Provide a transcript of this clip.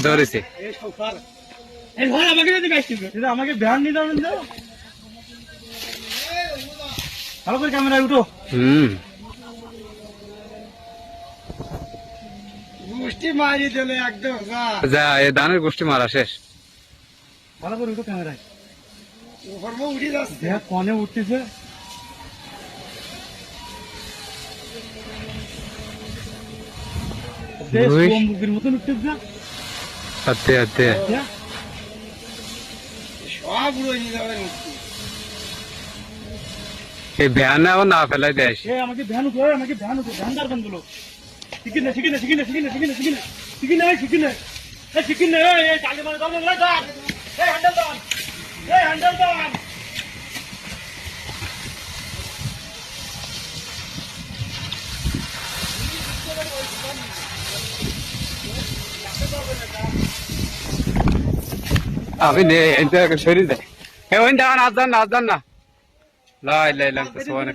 ধরেছে আমাকে ধ্যান নিতে হবে ভালো করে ক্যামেরায় উঠো। গোষ্ঠী মারি দিলে একদম যা এ ধানের গোষ্ঠী মারা শেষ। ভালো করে উঠো ক্যামেরায় উঠে যাচ্ছে কনে উঠতেছে মুখের মতন উঠতেছে হাতে হাতে সব উড়ে নিয়ে যাবে। এই ভ্যানে আবার না ফেলাই দেয়। আমাকে ধ্যান উঠো আমাকে ধ্যান উঠো ধ্যান দারবেন গুলো শিখি না শিখি না শিখি না শিখি না শিখি না শিখি না শিখি না শিখি না শিখি না চালে মানে দম ধর হ্যান্ডেল দাও হ্যান্ডেল দাও। আমি শরীর দেয় ওই দেওয়া নাচ দেন না লাই লাই লাগতেছে অনেক।